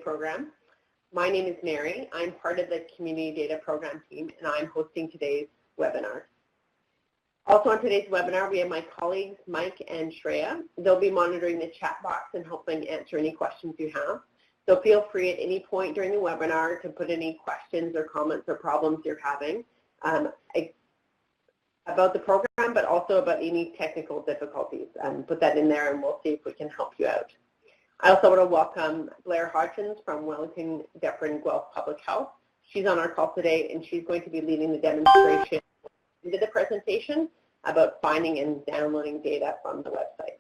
program. My name is Mary. I'm part of the Community Data Program team, and I'm hosting today's webinar. Also on today's webinar, we have my colleagues, Mike and Shreya. They'll be monitoring the chat box and helping answer any questions you have. So feel free at any point during the webinar to put any questions or comments or problems you're having about the program, but also about any technical difficulties. Put that in there and we'll see if we can help you out. I also want to welcome Blair Hodgson from Wellington-Dufferin-Guelph Public Health. She's on our call today and she's going to be leading the demonstration into the presentation about finding and downloading data from the website.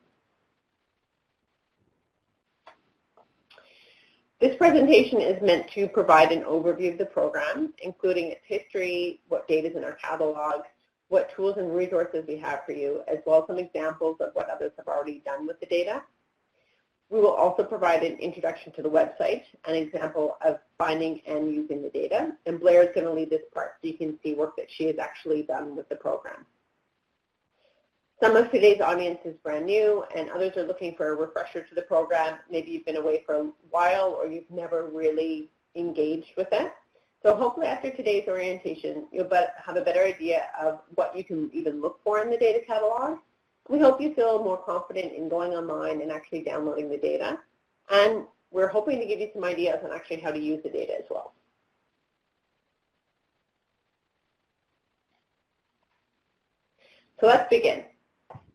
This presentation is meant to provide an overview of the program, including its history, what data is in our catalog, what tools and resources we have for you, as well as some examples of what others have already done with the data. We will also provide an introduction to the website, an example of finding and using the data, and Blair is going to lead this part so you can see work that she has actually done with the program. Some of today's audience is brand new and others are looking for a refresher to the program. Maybe you've been away for a while or you've never really engaged with it. So hopefully after today's orientation, you'll have a better idea of what you can even look for in the data catalog. We hope you feel more confident in going online and actually downloading the data. And we're hoping to give you some ideas on actually how to use the data as well. So let's begin.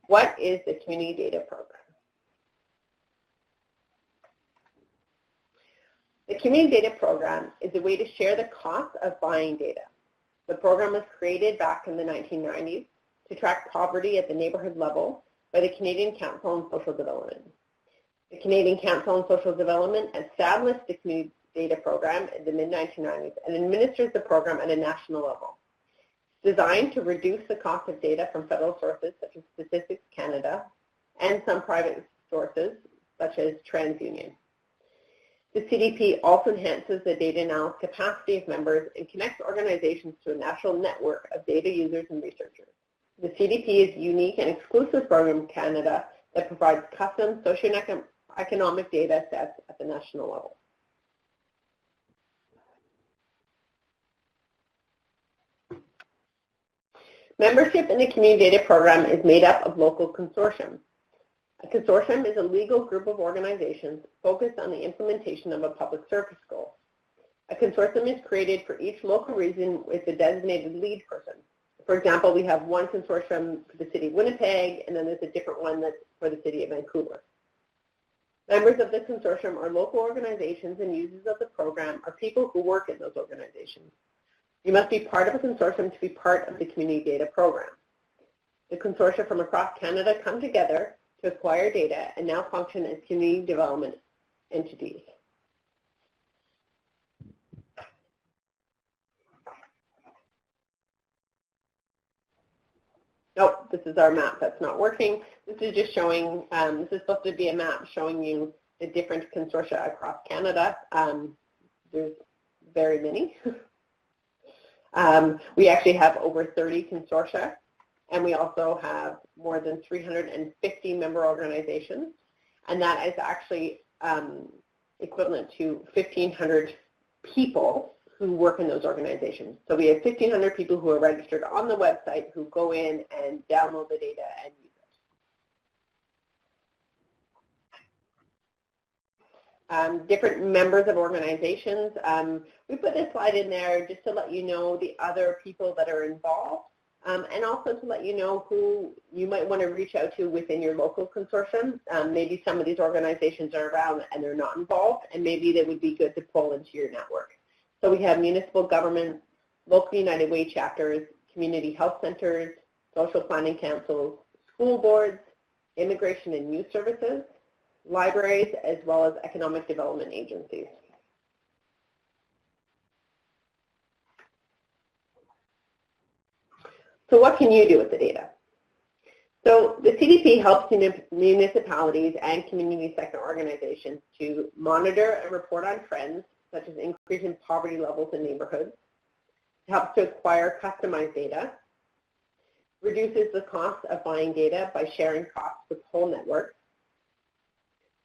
What is the Community Data Program? The Community Data Program is a way to share the cost of buying data. The program was created back in the 1990s to track poverty at the neighborhood level by the Canadian Council on Social Development. The Canadian Council on Social Development established the Community Data Program in the mid-1990s and administers the program at a national level. Designed to reduce the cost of data from federal sources such as Statistics Canada and some private sources such as TransUnion. The CDP also enhances the data analysis capacity of members and connects organizations to a national network of data users and researchers. The CDP is a unique and exclusive program in Canada that provides custom socioeconomic data sets at the national level. Membership in the Community Data Program is made up of local consortiums. A consortium is a legal group of organizations focused on the implementation of a public service goal. A consortium is created for each local region with a designated lead person. For example, we have one consortium for the city of Winnipeg, and then there's a different one that's for the city of Vancouver. Members of the consortium are local organizations, and users of the program are people who work in those organizations. You must be part of a consortium to be part of the Community Data Program. The consortia from across Canada come together to acquire data and now function as community development entities. Nope, this is our map that's not working. This is just showing, this is supposed to be a map showing you the different consortia across Canada. There's very many. We actually have over 30 consortia, and we also have more than 350 member organizations, and that is actually equivalent to 1,500 people who work in those organizations. So we have 1,500 people who are registered on the website who go in and download the data and use it. Different members of organizations. We put this slide in there just to let you know the other people that are involved, and also to let you know who you might want to reach out to within your local consortium. Maybe some of these organizations are around and they're not involved, and maybe they would be good to pull into your network. So we have municipal government, local United Way chapters, community health centers, social planning councils, school boards, immigration and youth services, libraries, as well as economic development agencies. So what can you do with the data? So the CDP helps municipalities and community sector organizations to monitor and report on trends such as increase in poverty levels in neighborhoods. It helps to acquire customized data, reduces the cost of buying data by sharing costs with whole networks,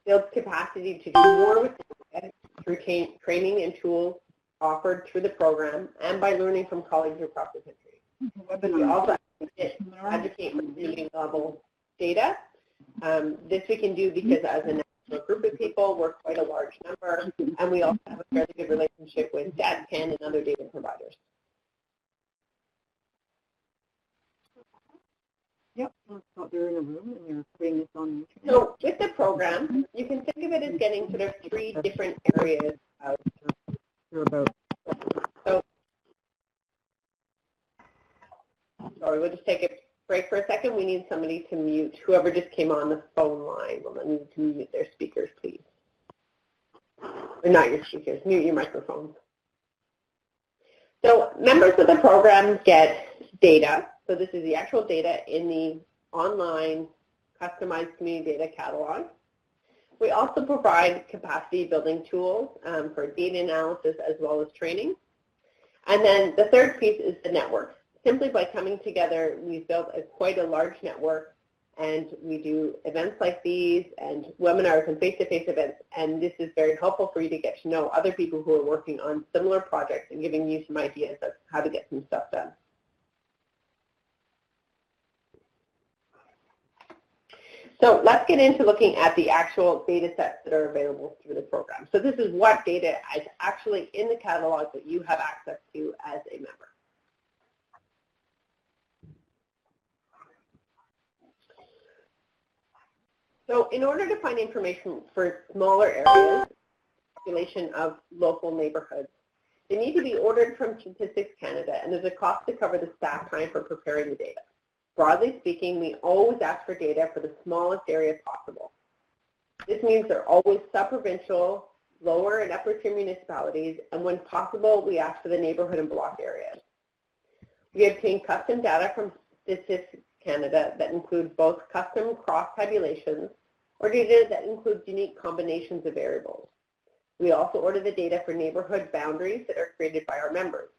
builds capacity to do more with data, through training and tools offered through the program and by learning from colleagues across the country. We also advocate for community level data. This we can do because as a national group of people, we're quite a large number, and we also have a fairly good relationship with DATCAN and other data providers. Yep, so they're in a room and they're putting this on the internet. So with the program, you can think of it as getting sort of three different areas of so sorry, we'll just take a break for a second. We need somebody to mute. Whoever just came on the phone line will need to mute their speakers, please. Or not your speakers, mute your microphones. So members of the program get data. So this is the actual data in the online customized community data catalog. We also provide capacity building tools for data analysis as well as training. And then the third piece is the network. Simply by coming together, we've built quite a large network, and we do events like these and webinars and face-to-face events, and this is very helpful for you to get to know other people who are working on similar projects and giving you some ideas of how to get some stuff done. So let's get into looking at the actual data sets that are available through the program. So this is what data is actually in the catalog that you have access to as a member. So in order to find information for smaller areas, population of local neighborhoods, they need to be ordered from Statistics Canada, and there's a cost to cover the staff time for preparing the data. Broadly speaking, we always ask for data for the smallest area possible. This means they're always sub-provincial, lower and upper tier municipalities, and when possible, we ask for the neighborhood and block areas. We obtain custom data from Statistics Canada that includes both custom cross-tabulations or data that includes unique combinations of variables. We also order the data for neighborhood boundaries that are created by our members.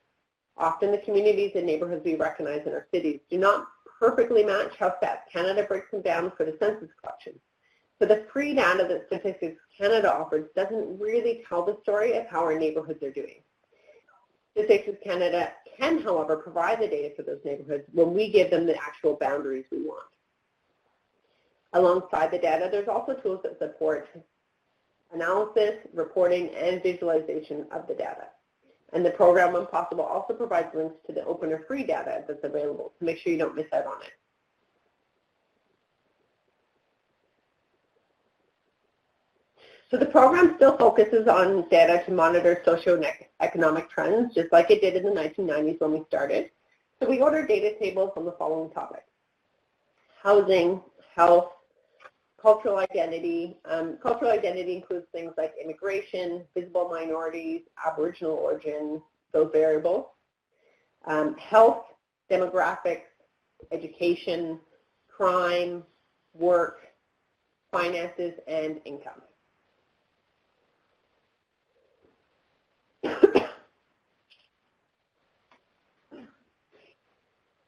Often the communities and neighborhoods we recognize in our cities do not perfectly match how Stats Canada breaks them down for the census collection. So the free data that Statistics Canada offers doesn't really tell the story of how our neighborhoods are doing. Statistics Canada can, however, provide the data for those neighborhoods when we give them the actual boundaries we want. Alongside the data, there's also tools that support analysis, reporting, and visualization of the data. And the program, when possible, also provides links to the open or free data that's available to make sure you don't miss out on it. So the program still focuses on data to monitor socioeconomic trends, just like it did in the 1990s when we started. So we order data tables on the following topics: housing, health, cultural identity. Cultural identity includes things like immigration, visible minorities, Aboriginal origin, those variables. Health, demographics, education, crime, work, finances, and income.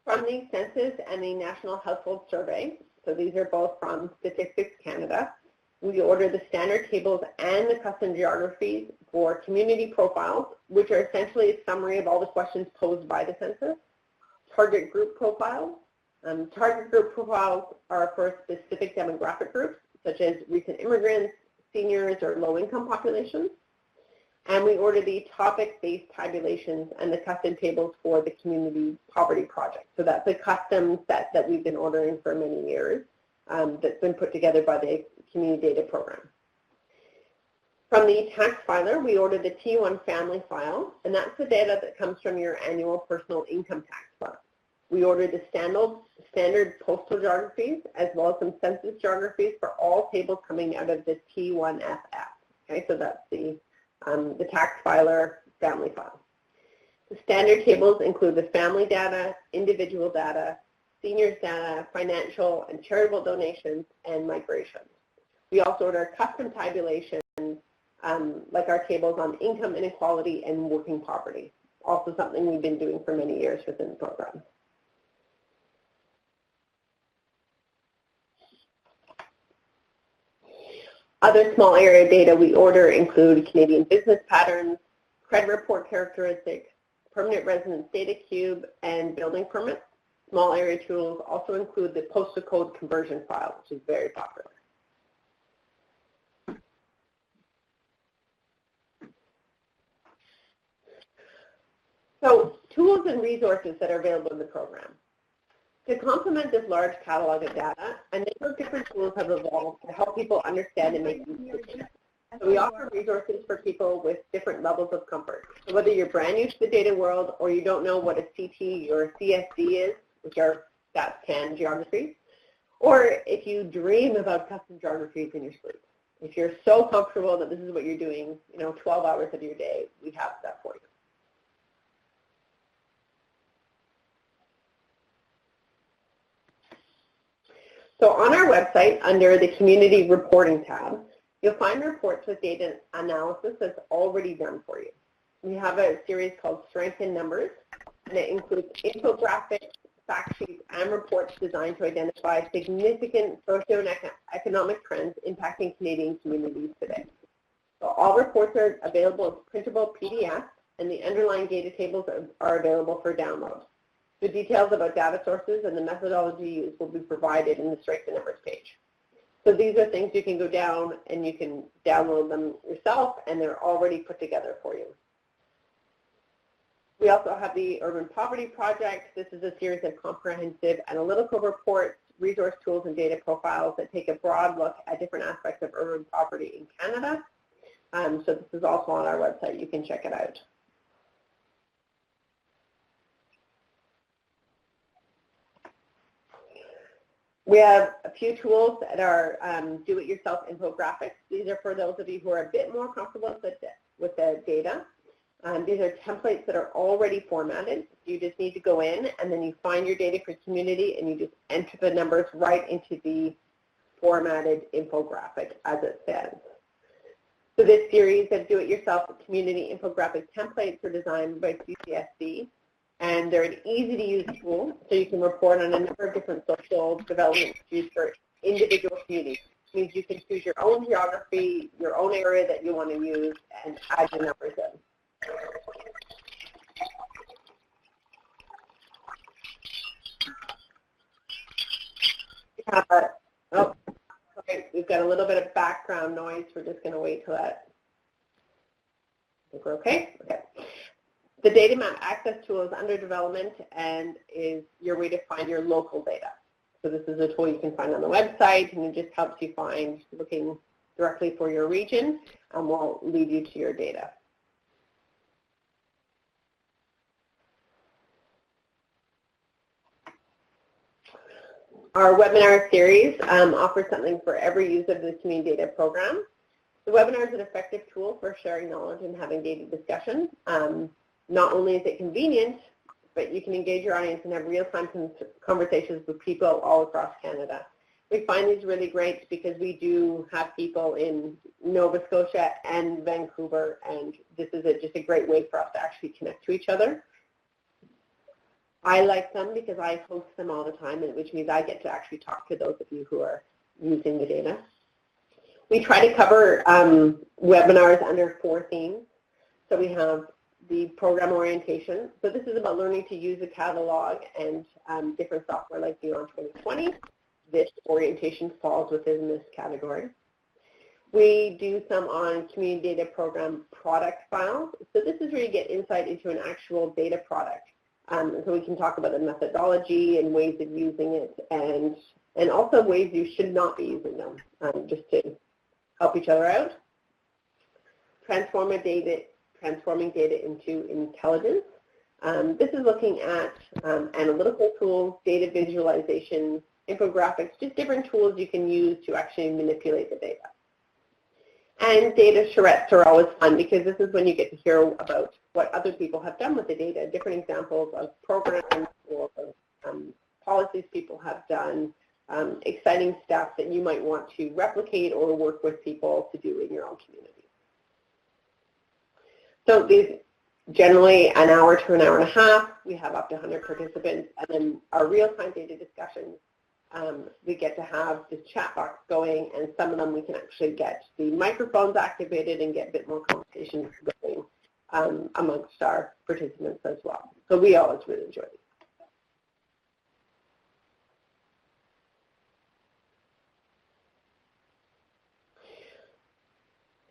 From the Census and the National Household Survey, so these are both from Statistics Canada, we order the standard tables and the custom geographies for community profiles, which are essentially a summary of all the questions posed by the census. Target group profiles. Target group profiles are for specific demographic groups, such as recent immigrants, seniors, or low-income populations. And we order the topic-based tabulations and the custom tables for the community poverty project. So that's a custom set that we've been ordering for many years that's been put together by the community data program. From the tax filer, we order the T1 family file, and that's the data that comes from your annual personal income tax file. We order the standard postal geographies as well as some census geographies for all tables coming out of the T1FF. Okay, so that's the tax filer family file. The standard tables include the family data, individual data, seniors data, financial and charitable donations, and migration. We also order custom tabulations like our tables on income inequality and working poverty, also something we've been doing for many years within the program. Other small area data we order include Canadian business patterns, credit report characteristics, permanent residence data cube, and building permits. Small area tools also include the postal code conversion file, which is very popular. So, tools and resources that are available in the program. To complement this large catalog of data, a number of different tools have evolved to help people understand and make use of data. So we offer resources for people with different levels of comfort. So whether you're brand new to the data world or you don't know what a CT or a CSD is, which are stats, can, geographies, or if you dream about custom geographies in your sleep. If you're so comfortable that this is what you're doing, 12 hours of your day, we have that for you. So on our website, under the Community Reporting tab, you'll find reports with data analysis that's already done for you. We have a series called Strength in Numbers, and it includes infographics, fact sheets, and reports designed to identify significant socioeconomic trends impacting Canadian communities today. So all reports are available as printable PDFs, and the underlying data tables are available for download. The details about data sources and the methodology used will be provided in the Strength in Numbers page. So these are things you can go down and you can download them yourself, and they're already put together for you. We also have the Urban Poverty Project. This is a series of comprehensive analytical reports, resource tools, and data profiles that take a broad look at different aspects of urban poverty in Canada. So this is also on our website. You can check it out. We have a few tools that are do-it-yourself infographics. These are for those of you who are a bit more comfortable with the data. These are templates that are already formatted. You just need to go in and then you find your data for community and you just enter the numbers right into the formatted infographic as it stands. So this series of do-it-yourself community infographic templates are designed by CCSD, and they're an easy-to-use tool, so you can report on a number of different social development issues for individual communities. It means you can choose your own geography, your own area that you want to use, and add your numbers in. Okay, we've got a little bit of background noise. We're just going to wait till that. I think we're okay? Okay. The data map access tool is under development and is your way to find your local data. So this is a tool you can find on the website, and it just helps you find looking directly for your region, and will lead you to your data. Our webinar series offers something for every user of the community data program. The webinar is an effective tool for sharing knowledge and having data discussions. Not only is it convenient, but you can engage your audience and have real-time conversations with people all across Canada. We find these really great because we do have people in Nova Scotia and Vancouver, and this is just a great way for us to actually connect to each other. I like them because I host them all the time, which means I get to actually talk to those of you who are using the data. We try to cover webinars under 4 themes. So we have the program orientation. So this is about learning to use a catalog and different software like Beyond 2020. This orientation falls within this category. We do some on community data program product files. So this is where you get insight into an actual data product. So we can talk about the methodology and ways of using it, and also ways you should not be using them, just to help each other out. Transforming data into intelligence. This is looking at analytical tools, data visualization, infographics, just different tools you can use to actually manipulate the data. And data charrettes are always fun because this is when you get to hear about what other people have done with the data, different examples of programs or policies people have done, exciting stuff that you might want to replicate or work with people to do in your own community. So these generally an hour to an hour and a half. We have up to 100 participants, and then our real-time data discussions We get to have the chat box going, and some of them we can actually get the microphones activated and get a bit more conversation going amongst our participants as well. So we always really enjoy it.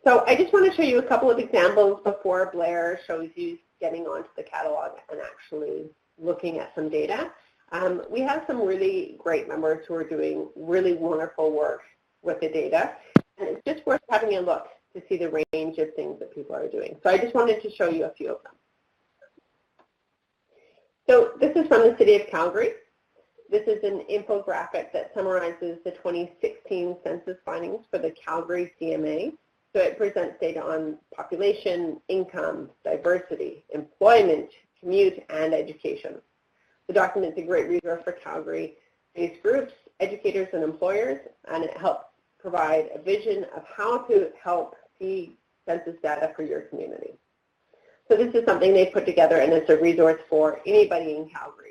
So I just want to show you a couple of examples before Blair shows you getting onto the catalog and actually looking at some data. We have some really great members who are doing really wonderful work with the data, and it's just worth having a look to see the range of things that people are doing. So I just wanted to show you a few of them. So this is from the City of Calgary. This is an infographic that summarizes the 2016 census findings for the Calgary CMA. So it presents data on population, income, diversity, employment, commute, and education. The document is a great resource for Calgary-based groups, educators, and employers, and it helps provide a vision of how to help see census data for your community. So this is something they put together, and it's a resource for anybody in Calgary.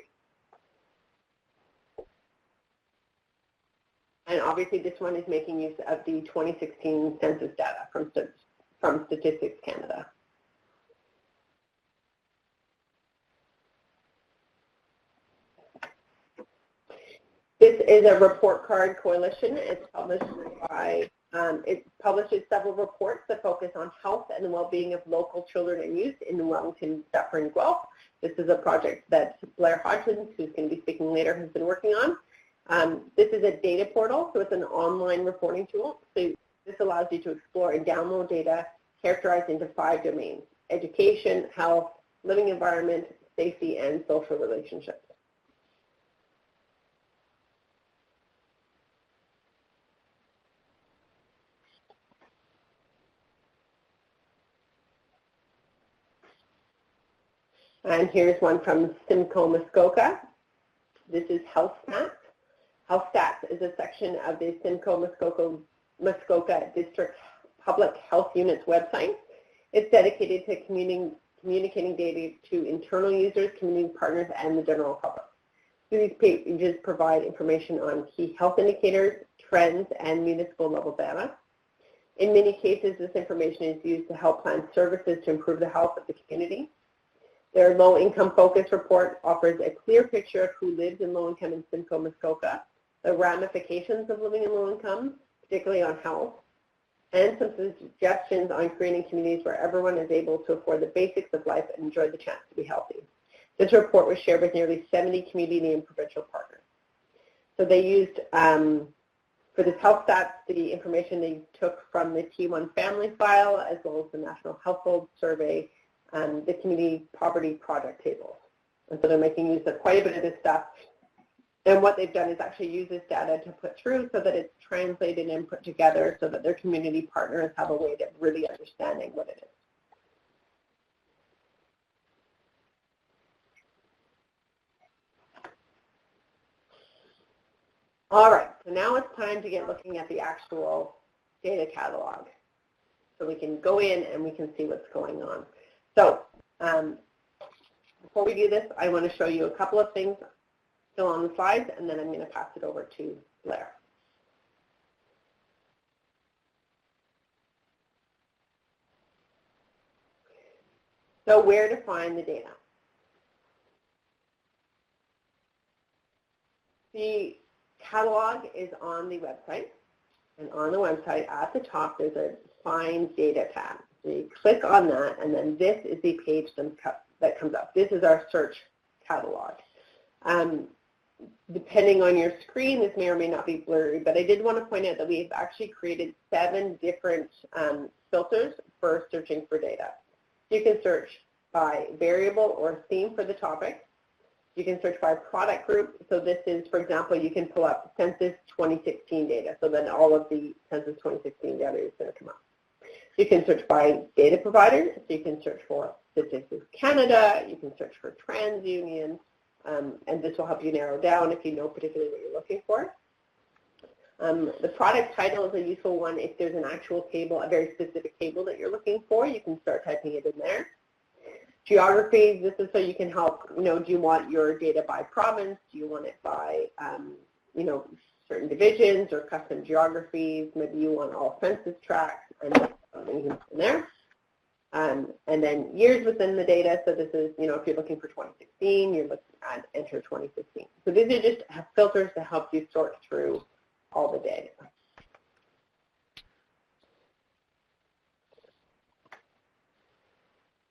And obviously this one is making use of the 2016 census data from Statistics Canada. This is a report card coalition. It's published by, it publishes several reports that focus on health and the well-being of local children and youth in Wellington-Dufferin-Guelph. This is a project that Blair Hodgson, who's going to be speaking later, has been working on. This is a data portal, so it's an online reporting tool. So this allows you to explore and download data characterized into 5 domains: education, health, living environment, safety, and social relationships. And here's one from Simcoe Muskoka. This is Health Stats. Health Stats is a section of the Simcoe Muskoka District Public Health Unit's website. It's dedicated to communicating data to internal users, community partners, and the general public. These pages provide information on key health indicators, trends, and municipal level data. In many cases, this information is used to help plan services to improve the health of the community. Their low-income focus report offers a clear picture of who lives in low-income in Simcoe Muskoka, the ramifications of living in low-income, particularly on health, and some suggestions on creating communities where everyone is able to afford the basics of life and enjoy the chance to be healthy. This report was shared with nearly 70 community and provincial partners. So they used, for this health stats, the information they took from the T1 family file, as well as the National Household Survey, the Community Poverty Project tables. And so they're making use of quite a bit of this stuff. And what they've done is actually use this data to put through so that it's translated and put together so that their community partners have a way of really understanding what it is. All right, so now it's time to get looking at the actual data catalog. So we can go in and we can see what's going on. So before we do this, I want to show you a couple of things still on the slides, and then I'm going to pass it over to Blair. So where to find the data? The catalog is on the website, and on the website at the top there's a Find Data tab. So you click on that, and then this is the page that comes up. This is our search catalog. Depending on your screen, this may or may not be blurry, but I did want to point out that we've actually created 7 different filters for searching for data. You can search by variable or theme for the topic. You can search by product group. So this is, for example, you can pull up Census 2016 data. So then all of the Census 2016 data is going to come up. You can search by data provider. So you can search for Statistics Canada. You can search for TransUnion. And this will help you narrow down if you know particularly what you're looking for. The product title is a useful one if there's an actual table, a very specific table that you're looking for. You can start typing it in there. Geography, this is so you can help, do you want your data by province? Do you want it by certain divisions or custom geographies. Maybe you want all census tracts and something in there. And then years within the data. So this is, if you're looking for 2016, you're looking at enter 2015. So these are just filters to help you sort through all the data.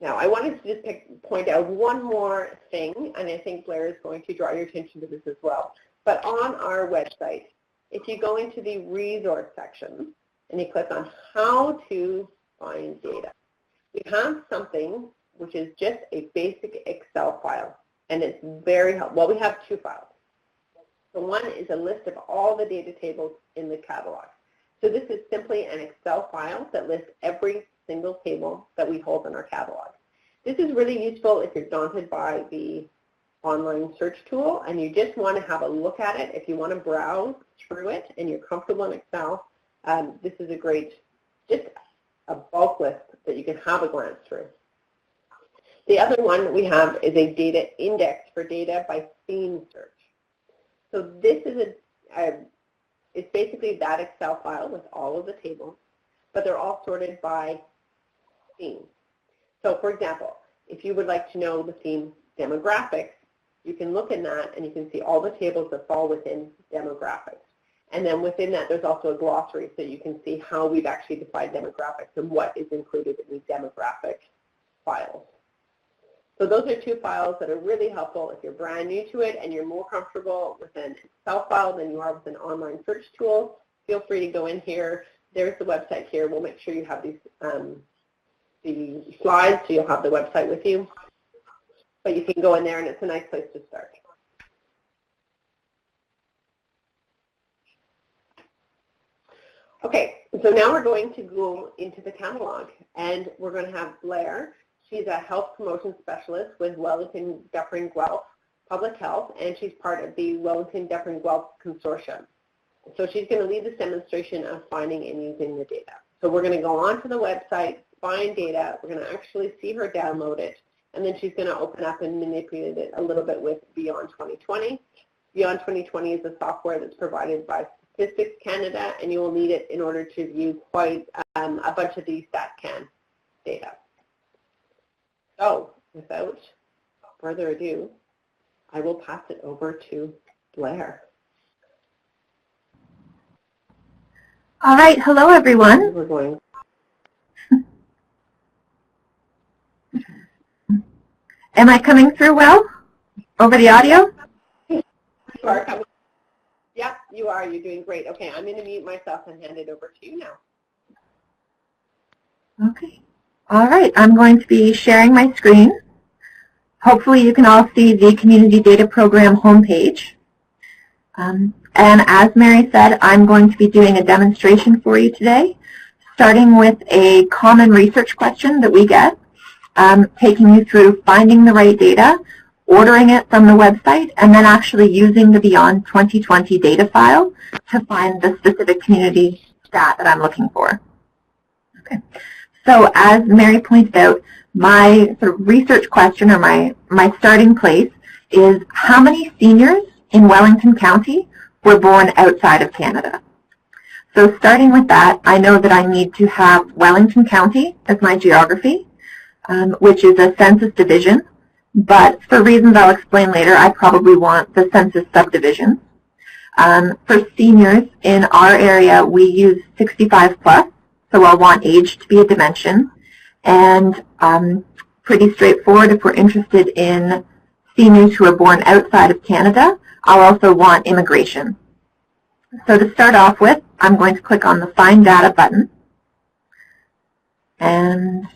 Now, I wanted to just point out one more thing, and I think Blair is going to draw your attention to this as well. But on our website, if you go into the resource section and you click on how to find data, we have something which is just a basic Excel file, and it's very helpful. Well, we have two files. So one is a list of all the data tables in the catalog. So this is simply an Excel file that lists every single table that we hold in our catalog. This is really useful if you're daunted by the online search tool and you just want to have a look at it. If you want to browse through it and you're comfortable in Excel, this is a great, just a bulk list that you can have a glance through. The other one we have is a data index for data by theme search. So this is it's basically that Excel file with all of the tables, but they're all sorted by theme. So for example, if you would like to know the theme demographics, you can look in that and you can see all the tables that fall within demographics. And then within that, there's also a glossary so you can see how we've actually defined demographics and what is included in the demographic files. So those are two files that are really helpful if you're brand new to it and you're more comfortable with an Excel file than you are with an online search tool. Feel free to go in here. There's the website here. We'll make sure you have these the slides so you'll have the website with you. But you can go in there and it's a nice place to start. Okay, so now we're going to go into the catalog and we're going to have Blair. She's a health promotion specialist with Wellington-Dufferin-Guelph Public Health, and she's part of the Wellington-Dufferin-Guelph Consortium. So she's going to lead this demonstration of finding and using the data. So we're going to go onto the website, find data. We're going to actually see her download it, and then she's going to open up and manipulate it a little bit with Beyond 2020. Beyond 2020 is a software that's provided by Statistics Canada, and you will need it in order to view quite a bunch of the StatCan data. So without further ado, I will pass it over to Blair. All right, hello everyone. We're going. Am I coming through well over the audio? You are coming. Yep, you are. You're doing great. Okay, I'm going to mute myself and hand it over to you now. Okay. All right, I'm going to be sharing my screen. Hopefully you can all see the Community Data Program homepage. And as Mary said, I'm going to be doing a demonstration for you today, starting with a common research question that we get, taking you through finding the right data, ordering it from the website, and then actually using the Beyond 2020 data file to find the specific community stat that I'm looking for. Okay. So as Mary pointed out, my sort of research question or my starting place is how many seniors in Wellington County were born outside of Canada? So starting with that, I know that I need to have Wellington County as my geography, which is a census division, but for reasons I'll explain later, I probably want the census subdivision. For seniors in our area, we use 65 plus. So I'll want age to be a dimension, and pretty straightforward if we're interested in seniors who are born outside of Canada, I'll also want immigration. So to start off with, I'm going to click on the Find Data button, and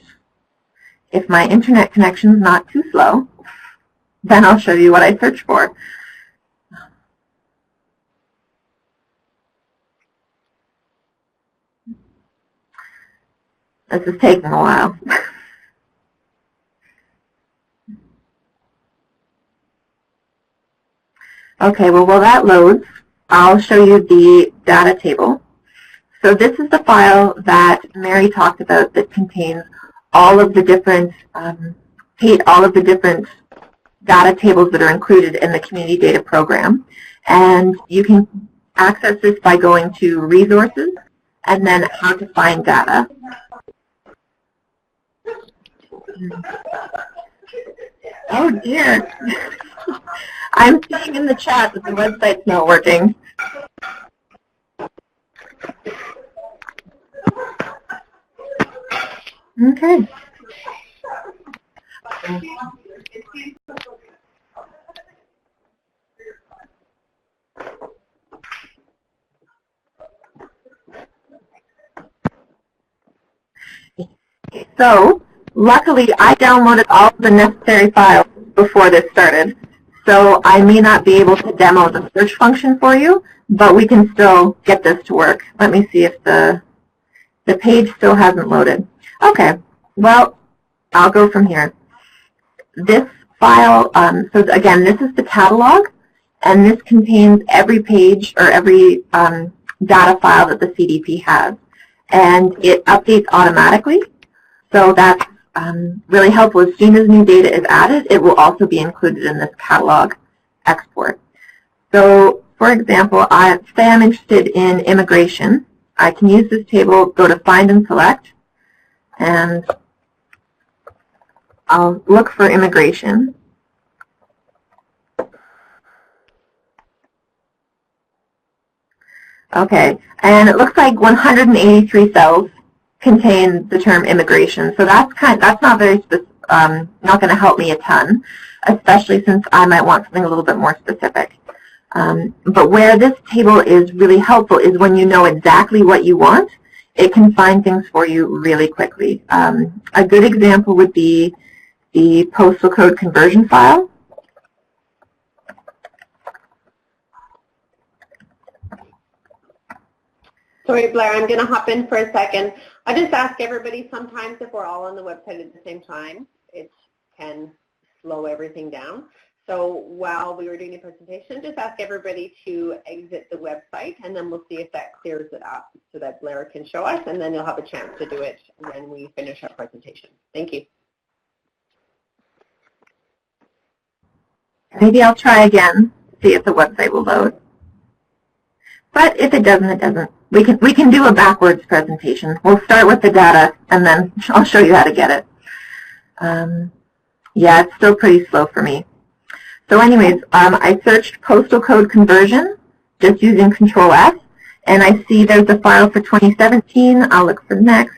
if my internet connection is not too slow, then I'll show you what I search for. This is taking a while. Okay, well, while that loads, I'll show you the data table. So this is the file that Mary talked about that contains all of the different data tables that are included in the Community Data Program. And you can access this by going to Resources and then How to Find Data. Oh dear. I'm seeing in the chat that the website's not working. Okay. So, luckily, I downloaded all of the necessary files before this started. So I may not be able to demo the search function for you, but we can still get this to work. Let me see if the page still hasn't loaded. Okay, well, I'll go from here. This file, so again, this is the catalog, and this contains every page or every data file that the CDP has. And it updates automatically, so that's really helpful. As soon as new data is added, it will also be included in this catalog export. So, for example, say I'm interested in immigration. I can use this table, go to Find and Select, and I'll look for immigration. Okay, and it looks like 183 cells contain the term immigration. So that's not very not going to help me a ton, especially since I might want something a little bit more specific. But where this table is really helpful is when you know exactly what you want, it can find things for you really quickly. A good example would be the postal code conversion file. Sorry, Blair, I'm going to hop in for a second. I just ask everybody, sometimes if we're all on the website at the same time, it can slow everything down. So while we were doing the presentation, just ask everybody to exit the website, and then we'll see if that clears it up so that Blair can show us, and then you'll have a chance to do it when we finish our presentation. Thank you. Maybe I'll try again, see if the website will load. But if it doesn't, it doesn't. We can do a backwards presentation. We'll start with the data, and then I'll show you how to get it. Yeah, it's still pretty slow for me. So anyways, I searched postal code conversion just using Control F, and I see there's a file for 2017. I'll look for next.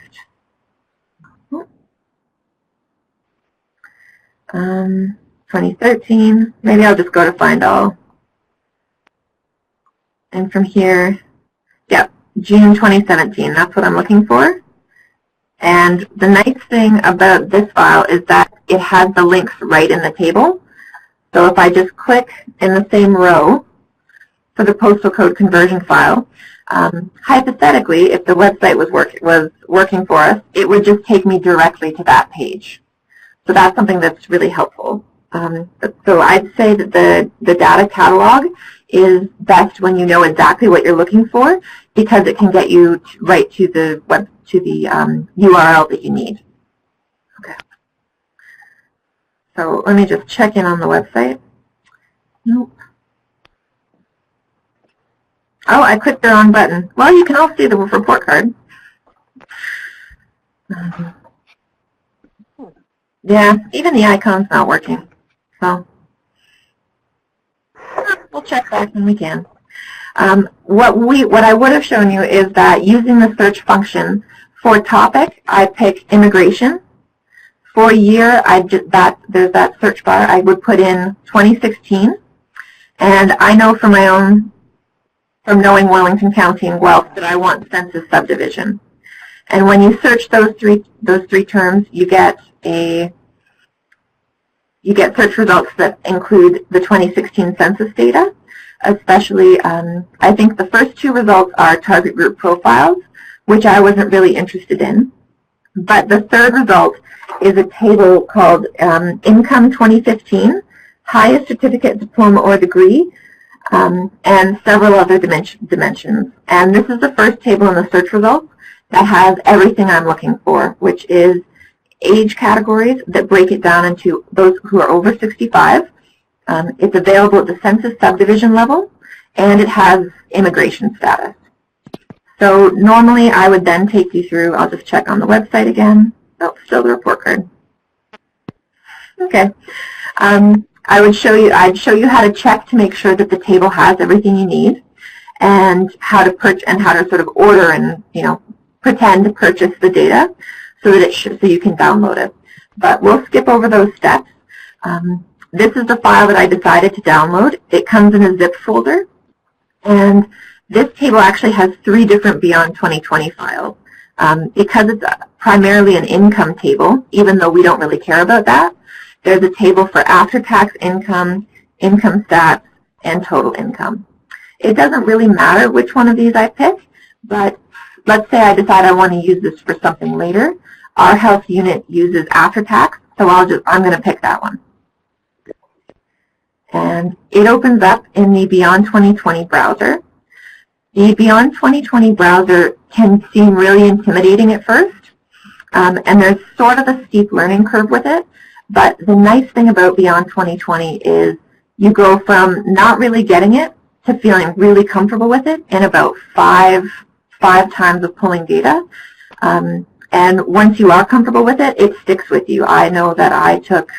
2013. Maybe I'll just go to Find All. And from here, yep, June 2017, that's what I'm looking for. And the nice thing about this file is that it has the links right in the table. So if I just click in the same row for the postal code conversion file, hypothetically, if the website was working for us, it would just take me directly to that page. So that's something that's really helpful. So I'd say that the data catalog is best when you know exactly what you're looking for, because it can get you right to the URL that you need. Okay. So let me just check in on the website. Nope. Oh, I clicked the wrong button. Well, you can all see the report card. Yeah, even the icon's not working. So we'll check back when we can. What I would have shown you is that using the search function for topic, I pick immigration. For year, there's that search bar. I would put in 2016, and I know from my own, from knowing Wellington County and Guelph, that I want census subdivision. And when you search those three terms, you get search results that include the 2016 census data. Especially, I think the first two results are target group profiles, which I wasn't really interested in. But the third result is a table called Income 2015, Highest Certificate, Diploma, or Degree, and several other dimensions. And this is the first table in the search results that has everything I'm looking for, which is age categories that break it down into those who are over 65. It's available at the census subdivision level, and it has immigration status. So normally I would then take you through, I'll just check on the website again. Oh, still the report card. Okay. I'd show you how to check to make sure that the table has everything you need, and how to sort of order and pretend to purchase the data so that so you can download it. But we'll skip over those steps. This is the file that I decided to download. It comes in a zip folder, and this table actually has 3 different Beyond 2020 files. Because it's primarily an income table, even though we don't really care about that, there's a table for after-tax income, income stats, and total income. It doesn't really matter which one of these I pick, but let's say I decide I want to use this for something later. Our health unit uses after-tax, so I'm going to pick that one. And it opens up in the Beyond 2020 browser. The Beyond 2020 browser can seem really intimidating at first, and there's sort of a steep learning curve with it. But the nice thing about Beyond 2020 is you go from not really getting it to feeling really comfortable with it in about five times of pulling data. And once you are comfortable with it, it sticks with you. I know that I took,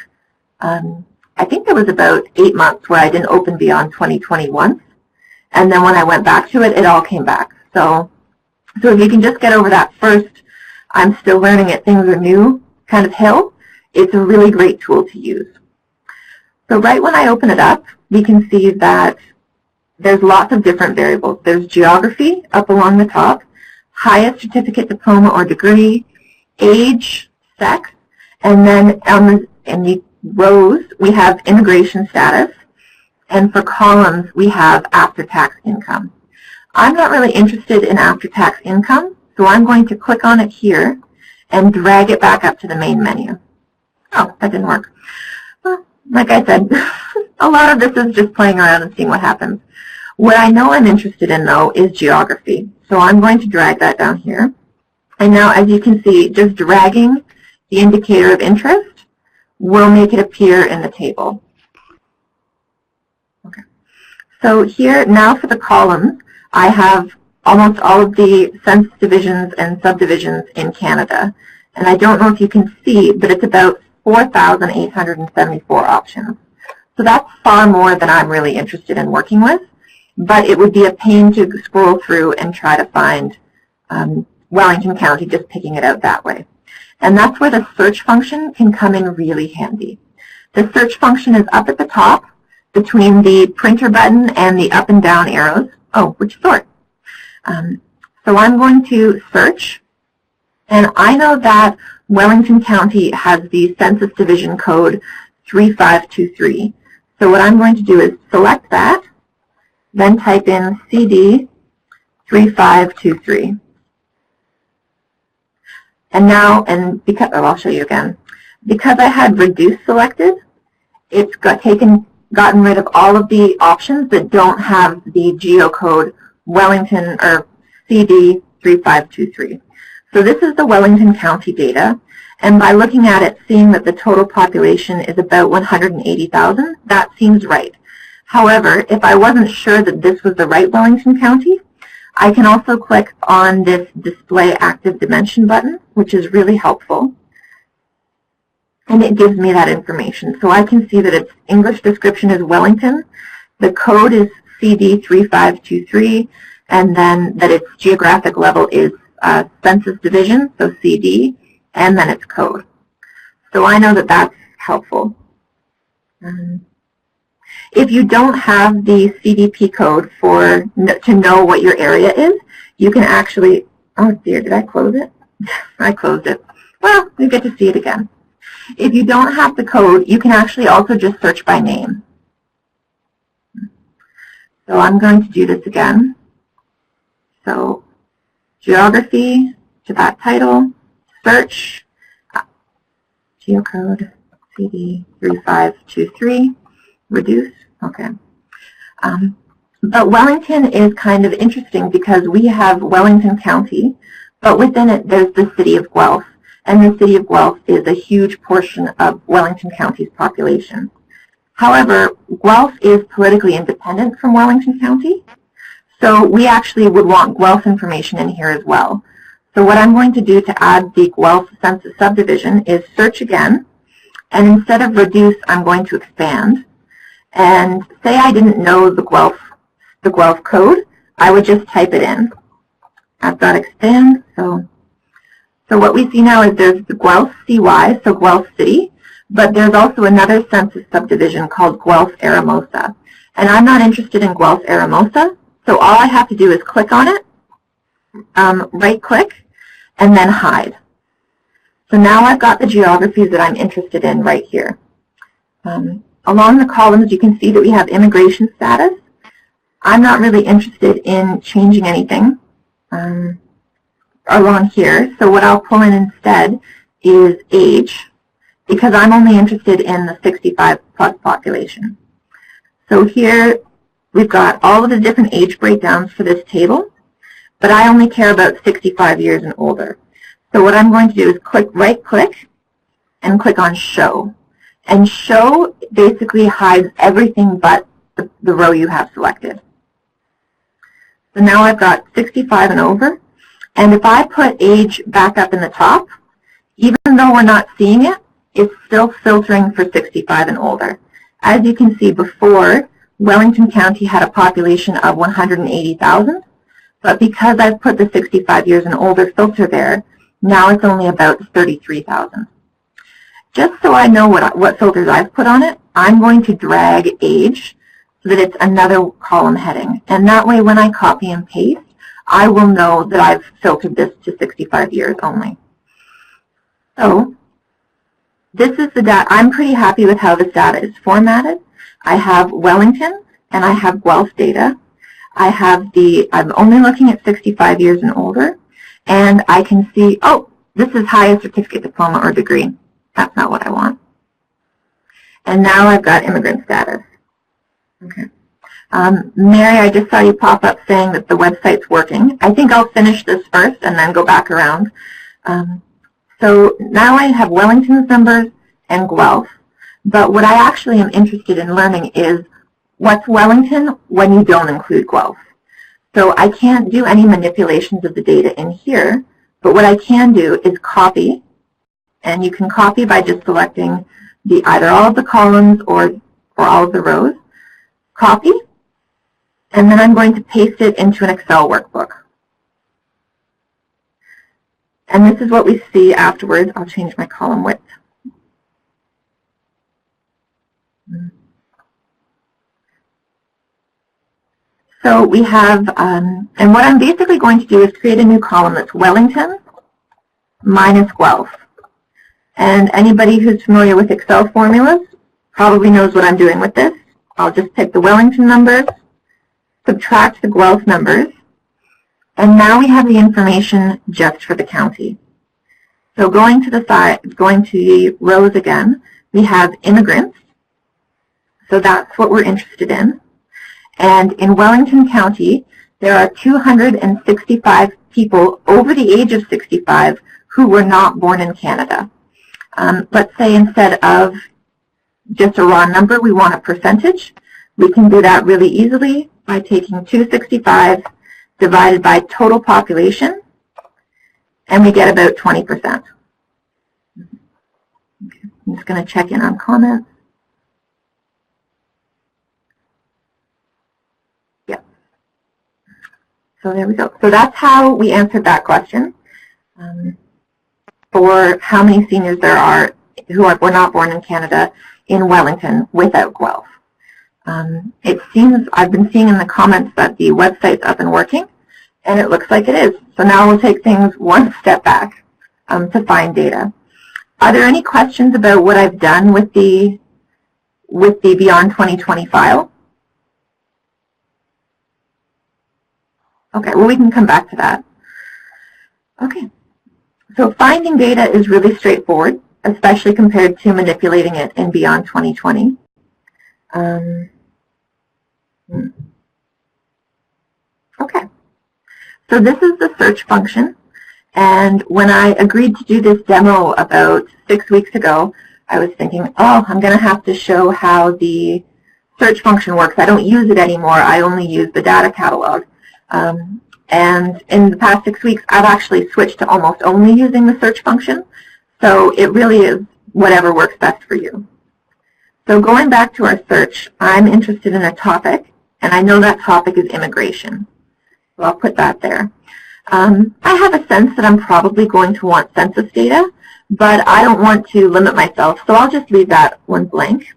I think there was about 8 months where I didn't open Beyond 2020 once. And then when I went back to it, it all came back. So if you can just get over that first, I'm still learning it, things are new kind of hill, it's a really great tool to use. So right when I open it up, we can see that there's lots of different variables. There's geography up along the top, highest certificate, diploma, or degree, age, sex, and then in the rows we have immigration status, and for columns we have after-tax income. I'm not really interested in after-tax income, so I'm going to click on it here and drag it back up to the main menu. Oh, that didn't work. Well, like I said, a lot of this is just playing around and seeing what happens. What I know I'm interested in, though, is geography. So I'm going to drag that down here. And now, as you can see, just dragging the indicator of interest will make it appear in the table. Okay. So here, now for the columns, I have almost all of the census divisions and subdivisions in Canada. And I don't know if you can see, but it's about 4,874 options. So that's far more than I'm really interested in working with, but it would be a pain to scroll through and try to find Wellington County, just picking it out that way. And that's where the search function can come in really handy. The search function is up at the top between the printer button and the up and down arrows. Oh, which sort? So I'm going to search, and I know that Wellington County has the Census Division code 3523. So what I'm going to do is select that, then type in CD 3523. And now, because, oh, I'll show you again. Because I had reduce selected, it's gotten rid of all of the options that don't have the geocode Wellington or CD 3523. So this is the Wellington County data, and by looking at it, seeing that the total population is about 180,000, that seems right. However, if I wasn't sure that this was the right Wellington County, I can also click on this Display Active Dimension button, which is really helpful, and it gives me that information. So I can see that its English description is Wellington, the code is CD 3523, and then that its geographic level is Census Division, so CD, and then its code. So I know that that's helpful. If you don't have the CDP code to know what your area is, you can actually, oh dear, did I close it? I closed it. Well, you get to see it again. If you don't have the code, you can actually also just search by name. So I'm going to do this again. So geography to that title, search, geocode CD 3523, reduce, okay. But Wellington is kind of interesting because we have Wellington County, but within it there's the city of Guelph, and the city of Guelph is a huge portion of Wellington County's population. However, Guelph is politically independent from Wellington County, so we actually would want Guelph information in here as well. So what I'm going to do to add the Guelph census subdivision is search again, and instead of reduce, I'm going to expand. And say I didn't know the Guelph code, I would just type it in. I've got expand, so what we see now is there's the Guelph CY, so Guelph City, but there's also another census subdivision called Guelph-Eramosa. And I'm not interested in Guelph-Eramosa, so all I have to do is click on it, right-click, and then hide. So now I've got the geographies that I'm interested in right here. Along the columns, you can see that we have immigration status. I'm not really interested in changing anything along here. So what I'll pull in instead is age, because I'm only interested in the 65 plus population. So here we've got all of the different age breakdowns for this table, but I only care about 65 years and older. So what I'm going to do is right-click and click on Show. And Show basically hides everything but the row you have selected. So now I've got 65 and over. And if I put age back up in the top, even though we're not seeing it, it's still filtering for 65 and older. As you can see before, Wellington County had a population of 180,000, but because I've put the 65 years and older filter there, now it's only about 33,000. Just so I know what filters I've put on it, I'm going to drag age so that it's another column heading. And that way when I copy and paste, I will know that I've filtered this to 65 years only. So this is the data. I'm pretty happy with how this data is formatted. I have Wellington and I have Guelph data. I'm only looking at 65 years and older, and I can see, oh, this is highest certificate, diploma, or degree. That's not what I want. And now I've got immigrant status. Okay. Mary, I just saw you pop up saying that the website's working. I think I'll finish this first and then go back around. So now I have Wellington's numbers and Guelph, but what I actually am interested in learning is what's Wellington when you don't include Guelph. So I can't do any manipulations of the data in here, but what I can do is copy, and you can copy by just selecting either all of the columns or all of the rows. Copy, and then I'm going to paste it into an Excel workbook. And this is what we see afterwards. I'll change my column width. So we have, and what I'm basically going to do is create a new column that's Wellington minus Guelph. And anybody who's familiar with Excel formulas probably knows what I'm doing with this. I'll just take the Wellington numbers, subtract the Guelph numbers, and now we have the information just for the county. So going to the rows again, we have immigrants. So that's what we're interested in. And in Wellington County, there are 265 people over the age of 65 who were not born in Canada. Let's say instead of just a raw number, we want a percentage. We can do that really easily by taking 265 divided by total population, and we get about 20%. Okay. I'm just going to check in on comments. Yeah. So there we go. So that's how we answered that question for how many seniors there are who were not born in Canada in Wellington without Guelph. It seems, I've been seeing in the comments that the website's up and working, and it looks like it is. So now we'll take things one step back to find data. Are there any questions about what I've done with the Beyond 2020 file? Okay, well, we can come back to that. Okay, so finding data is really straightforward, especially compared to manipulating it in Beyond 2020. Okay, so this is the search function, and when I agreed to do this demo about 6 weeks ago, I was thinking, oh, I'm going to have to show how the search function works. I don't use it anymore. I only use the data catalog. And in the past 6 weeks, I've actually switched to almost only using the search function. So it really is whatever works best for you. So going back to our search, I'm interested in a topic, and I know that topic is immigration. So I'll put that there. I have a sense that I'm probably going to want census data, but I don't want to limit myself, so I'll just leave that one blank.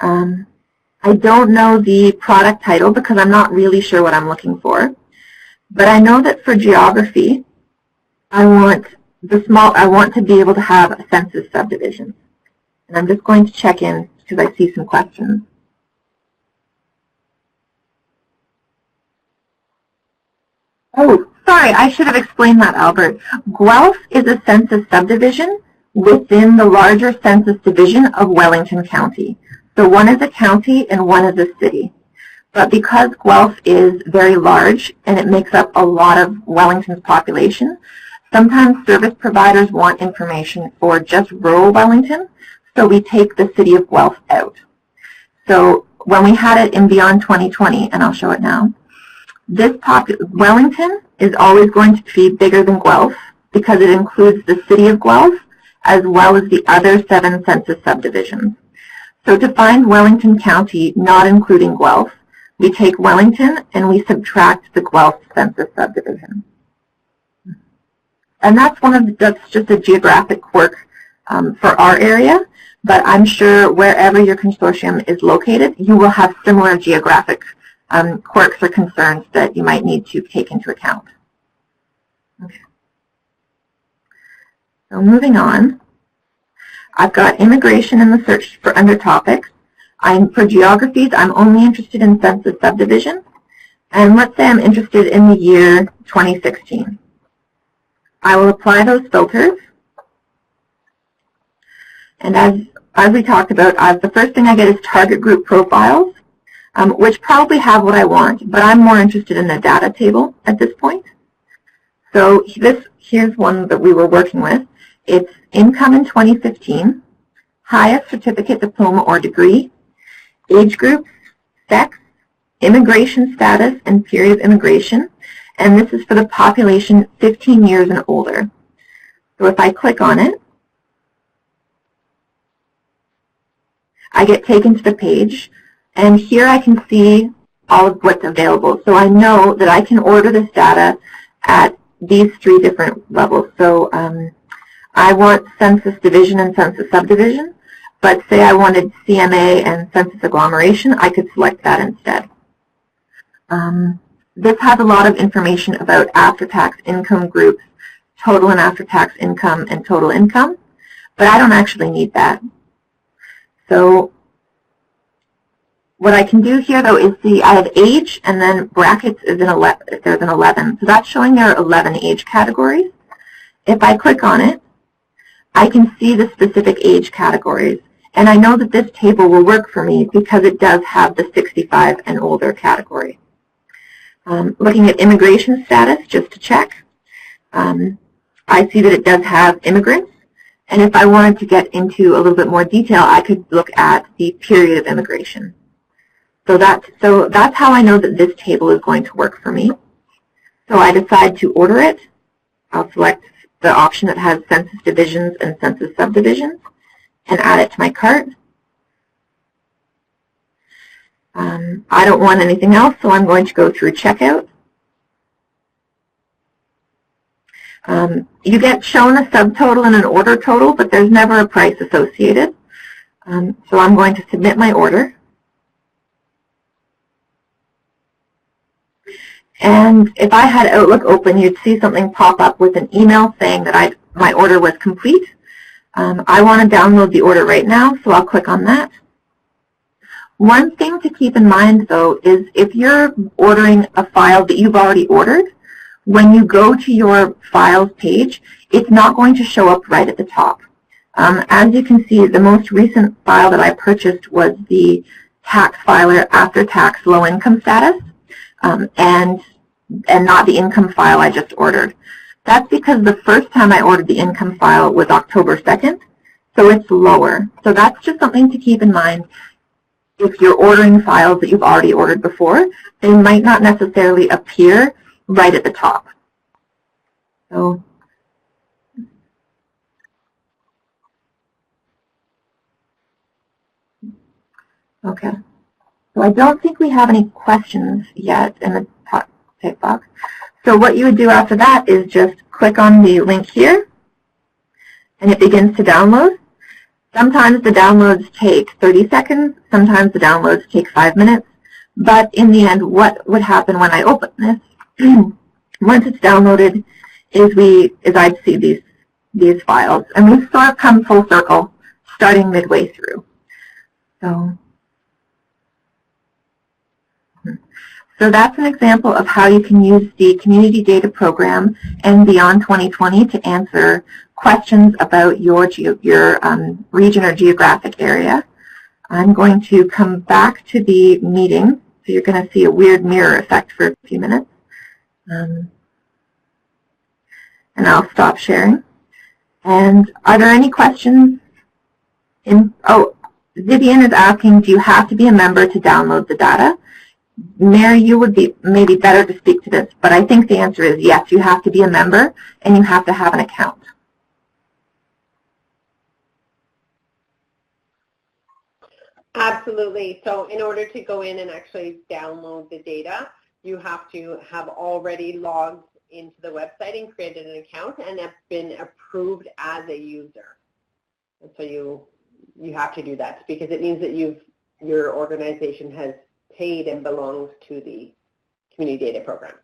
I don't know the product title because I'm not really sure what I'm looking for, but I know that for geography, I want to be able to have a census subdivision. And I'm just going to check in because I see some questions. Oh, sorry, I should have explained that, Albert. Guelph is a census subdivision within the larger census division of Wellington County. So one is a county and one is a city. But because Guelph is very large and it makes up a lot of Wellington's population, sometimes service providers want information for just rural Wellington, so we take the city of Guelph out. So when we had it in Beyond 2020, and I'll show it now, Wellington is always going to be bigger than Guelph because it includes the city of Guelph as well as the other 7 census subdivisions. So to find Wellington County, not including Guelph, we take Wellington and we subtract the Guelph census subdivision. And that's that's just a geographic quirk for our area, but I'm sure wherever your consortium is located, you will have similar geographic quirks or concerns that you might need to take into account. Okay. So moving on, I've got immigration in the search for under topics. For geographies, I'm only interested in census subdivision. And let's say I'm interested in the year 2016. I will apply those filters. And as we talked about, the first thing I get is target group profiles, which probably have what I want, but I'm more interested in the data table at this point. So here's one that we were working with. It's income in 2015, highest certificate, diploma, or degree, age group, sex, immigration status, and period of immigration. And this is for the population 15 years and older. So if I click on it, I get taken to the page, and here I can see all of what's available. So I know that I can order this data at these 3 different levels. So I want census division and census subdivision, but say I wanted CMA and census agglomeration, I could select that instead. This has a lot of information about after-tax income groups, total and after-tax income, and total income, but I don't actually need that. So what I can do here, though, is see I have age, and then brackets is in 11, if there's an 11. So that's showing there are 11 age categories. If I click on it, I can see the specific age categories. And I know that this table will work for me because it does have the 65 and older category. Looking at immigration status, just to check, I see that it does have immigrants. And if I wanted to get into a little bit more detail, I could look at the period of immigration. So that's how I know that this table is going to work for me. So I decide to order it. I'll select the option that has census divisions and census subdivisions and add it to my cart. I don't want anything else, so I'm going to go through checkout. You get shown a subtotal and an order total, but there's never a price associated. So I'm going to submit my order. And if I had Outlook open, you'd see something pop up with an email saying that my order was complete. I want to download the order right now, so I'll click on that. One thing to keep in mind, though, is if you're ordering a file that you've already ordered, when you go to your files page, it's not going to show up right at the top. As you can see, the most recent file that I purchased was the tax filer after tax low income status, and not the income file I just ordered. That's because the first time I ordered the income file was October 2nd, so it's lower. So that's just something to keep in mind. If you're ordering files that you've already ordered before, they might not necessarily appear right at the top. So, okay. So I don't think we have any questions yet in the top type box. So what you would do after that is just click on the link here, and it begins to download. Sometimes the downloads take 30 seconds, sometimes the downloads take 5 minutes, but in the end, what would happen when I open this, once it's downloaded, is I'd see these files, and we sort of come full circle, starting midway through. So that's an example of how you can use the Community Data Program and Beyond 2020 to answer questions about your region or geographic area. I'm going to come back to the meeting, so you're going to see a weird mirror effect for a few minutes. And I'll stop sharing. And are there any questions? Oh, Vivian is asking, do you have to be a member to download the data? Mary, you would be maybe better to speak to this, but I think the answer is yes, you have to be a member and you have to have an account. Absolutely. So in order to go in and actually download the data, you have to have already logged into the website and created an account and have been approved as a user. And so you have to do that because it means that your organization has paid and belongs to the Community Data Program.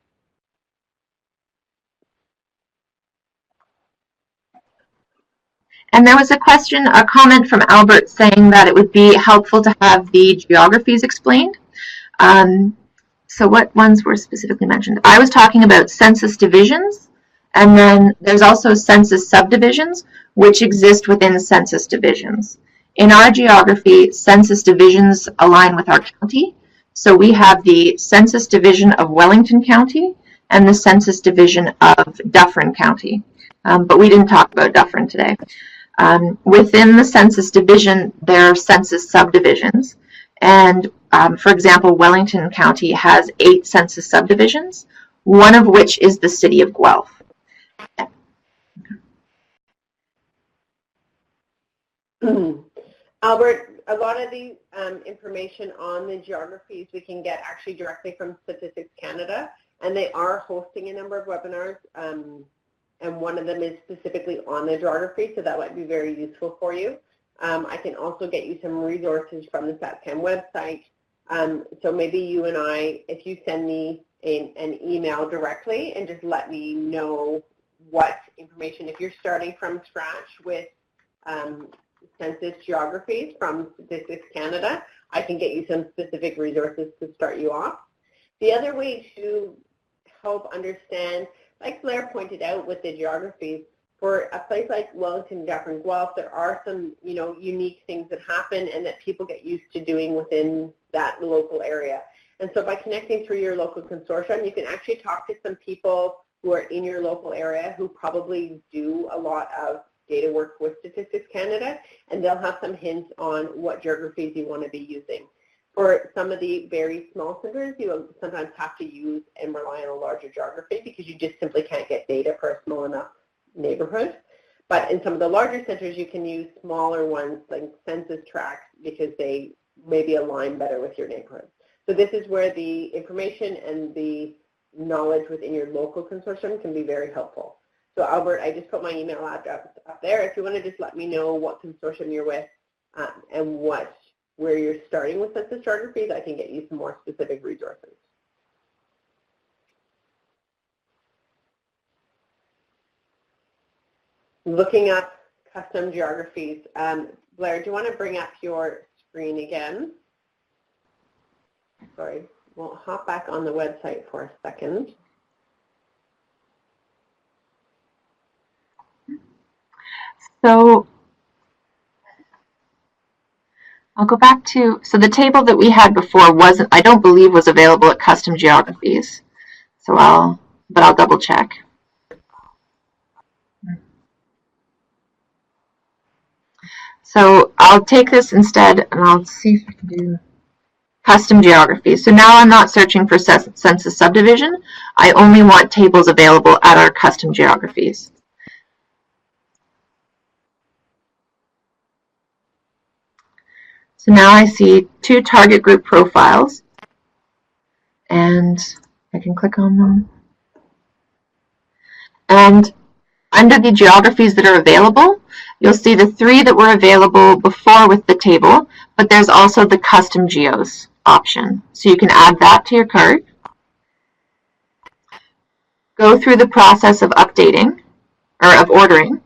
And there was a comment from Albert saying that it would be helpful to have the geographies explained. So what ones were specifically mentioned? I was talking about census divisions, and then there's also census subdivisions, which exist within census divisions. In our geography, census divisions align with our county. So we have the Census Division of Wellington County and the Census Division of Dufferin County. But we didn't talk about Dufferin today. Within the Census Division, there are census subdivisions. And for example, Wellington County has 8 census subdivisions, one of which is the city of Guelph. Albert, a lot of the information on the geographies we can get actually directly from Statistics Canada, and they are hosting a number of webinars, and one of them is specifically on the geography, so that might be very useful for you. I can also get you some resources from the StatsCan website, so maybe you and I, if you send me an email directly and just let me know what information, if you're starting from scratch with census geographies from Statistics Canada, I can get you some specific resources to start you off. The other way to help understand, like Blair pointed out with the geographies, for a place like Wellington-Dufferin-Guelph, there are some, unique things that happen and that people get used to doing within that local area. And so by connecting through your local consortium, you can actually talk to some people who are in your local area who probably do a lot of data work with Statistics Canada, and they'll have some hints on what geographies you want to be using. For some of the very small centers, you will sometimes have to use and rely on a larger geography because you just simply can't get data for a small enough neighborhood. But in some of the larger centers, you can use smaller ones like census tracts because they maybe align better with your neighborhood. So this is where the information and the knowledge within your local consortium can be very helpful. So Albert, I just put my email address up there. If you want to just let me know what consortium you're with and where you're starting with census geographies, I can get you some more specific resources. Looking up custom geographies. Blair, do you want to bring up your screen again? Sorry, we'll hop back on the website for a second. So I'll go back to, so the table that we had before wasn't, I don't believe was available at custom geographies. So I'll double check. So I'll take this instead, and I'll see if I can do custom geography. So now I'm not searching for census subdivision. I only want tables available at our custom geographies. So now I see 2 target group profiles, and I can click on them. And under the geographies that are available, you'll see the 3 that were available before with the table, but there's also the custom geos option. So you can add that to your cart, go through the process of updating, or of ordering,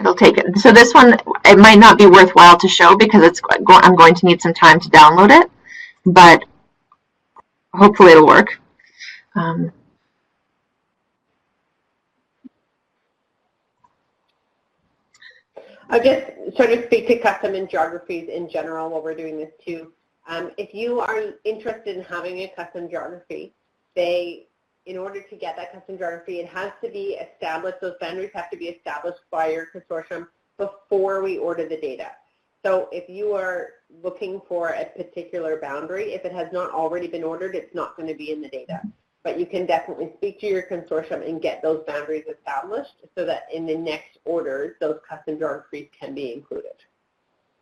it'll take it. So this one, it might not be worthwhile to show because I'm going to need some time to download it, but hopefully it'll work. I'll just sort of speak to custom and geographies in general while we're doing this too. If you are interested in having a custom geography, in order to get that custom geography, it has to be established, those boundaries have to be established by your consortium before we order the data. So if you are looking for a particular boundary, if it has not already been ordered, it's not going to be in the data. But you can definitely speak to your consortium and get those boundaries established so that in the next orders, those custom geographies can be included.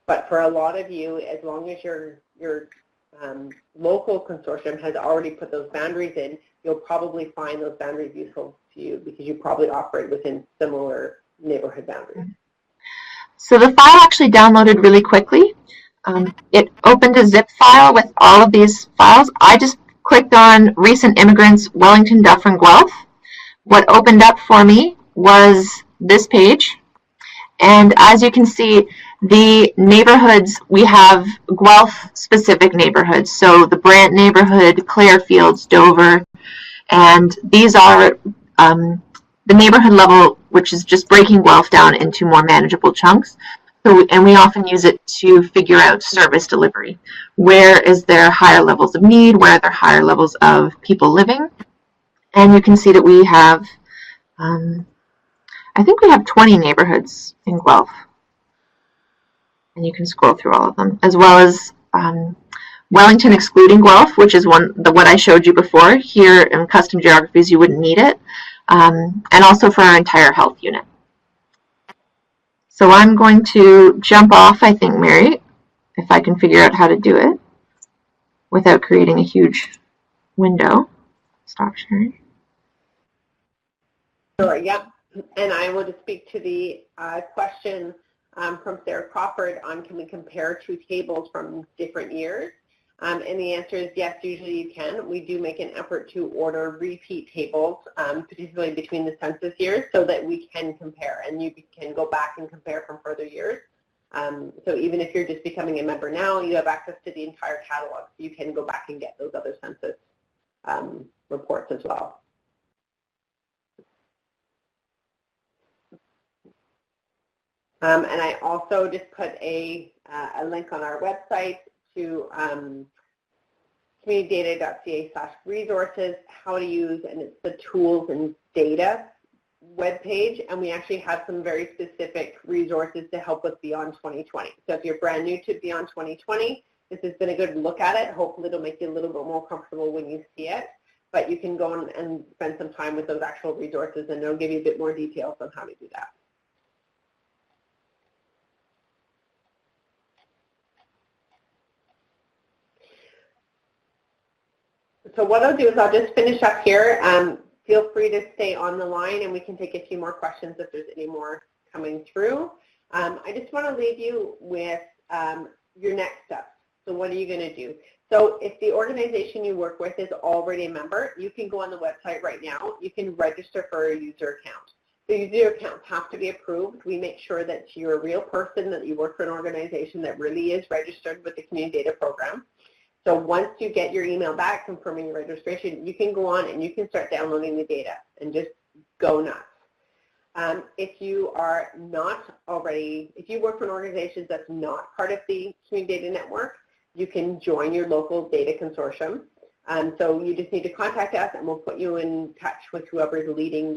But for a lot of you, as long as your local consortium has already put those boundaries in, you'll probably find those boundaries useful to you because you probably operate within similar neighborhood boundaries. So the file actually downloaded really quickly. It opened a zip file with all of these files. I just clicked on recent immigrants, Wellington-Dufferin-Guelph. What opened up for me was this page. And as you can see, the neighborhoods, we have Guelph-specific neighborhoods. So the Brant neighborhood, Clarefields, Dover, and these are the neighborhood level, which is just breaking Guelph down into more manageable chunks. And we often use it to figure out service delivery. Where is there higher levels of need? Where are there higher levels of people living? And you can see that we have, I think we have 20 neighborhoods in Guelph. And you can scroll through all of them, as well as Wellington excluding Guelph, which is what I showed you before. Here in custom geographies, you wouldn't need it. And also for our entire health unit. So I'm going to jump off, I think, Mary, if I can figure out how to do it without creating a huge window. Stop sharing. Sure, yep. And I will just speak to the question from Sarah Crawford on can we compare 2 tables from different years? And the answer is yes, usually you can. We do make an effort to order repeat tables, particularly between the census years, so that we can compare and you can go back and compare from further years. So even if you're just becoming a member now, you have access to the entire catalog. So you can go back and get those other census reports as well. And I also just put a link on our website to communitydata.ca/resources, how to use, and it's the tools and data webpage, and we actually have some very specific resources to help with Beyond 2020. So if you're brand new to Beyond 2020, this has been a good look at it. Hopefully it'll make you a little bit more comfortable when you see it, but you can go on and spend some time with those actual resources and it'll give you a bit more details on how to do that. So what I'll do is I'll just finish up here. Feel free to stay on the line and we can take a few more questions if there's any more coming through. I just want to leave you with your next steps. So what are you going to do? So if the organization you work with is already a member, you can go on the website right now. You can register for a user account. The user accounts have to be approved. We make sure that you're a real person, that you work for an organization that really is registered with the Community Data Program. So once you get your email back confirming your registration, you can go on and you can start downloading the data and just go nuts. If you are not already, if you work for an organization that's not part of the Community Data Network, you can join your local data consortium. So you just need to contact us, and we'll put you in touch with whoever's leading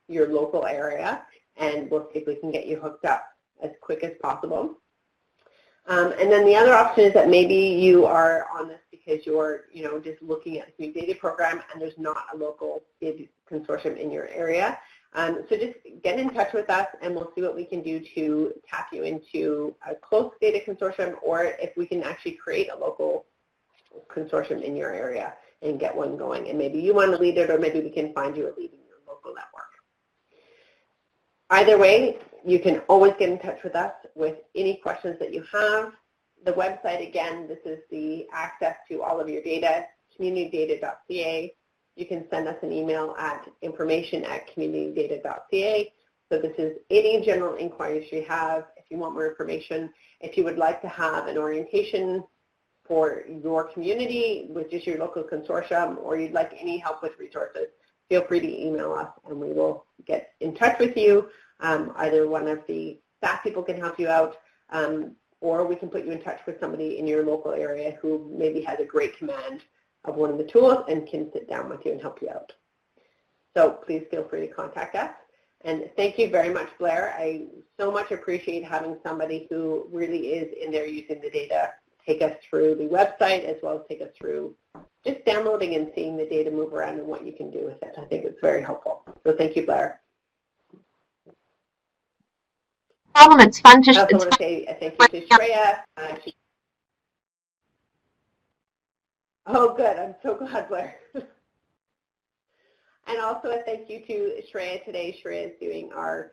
your local area, and we'll see if we can get you hooked up as quick as possible. And then the other option is that maybe you are on this because you're, just looking at the community data program and there's not a local bid consortium in your area. So just get in touch with us and we'll see what we can do to tap you into a close data consortium, or if we can actually create a local consortium in your area and get one going. And maybe you want to lead it, or maybe we can find you a lead in your local network. Either way, you can always get in touch with us with any questions that you have. The website, again, this is the access to all of your data, communitydata.ca. You can send us an email at information@communitydata.ca. So this is any general inquiries you have. If you want more information, if you would like to have an orientation for your community with just your local consortium, or you'd like any help with resources, feel free to email us and we will get in touch with you. Either one of the staff people can help you out, or we can put you in touch with somebody in your local area who maybe has a great command of one of the tools and can sit down with you and help you out. So please feel free to contact us. And thank you very much, Blair. I so much appreciate having somebody who really is in there using the data take us through the website, as well as take us through just downloading and seeing the data move around and what you can do with it. I think it's very helpful. So thank you, Blair. It's fun to. I also want to say thank you to Shreya. Oh, good. I'm so glad, Blair. And also a thank you to Shreya today. Shreya is doing our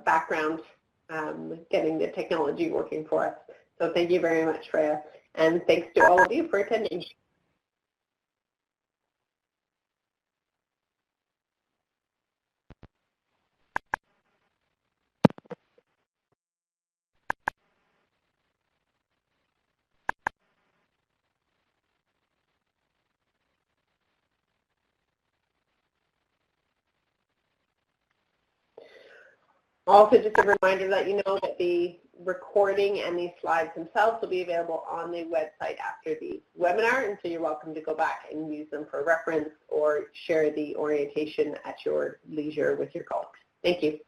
background, getting the technology working for us. So thank you very much, Shreya. And thanks to all of you for attending. Also, just a reminder that you know that the recording and these slides themselves will be available on the website after the webinar, and so you're welcome to go back and use them for reference or share the orientation at your leisure with your colleagues. Thank you.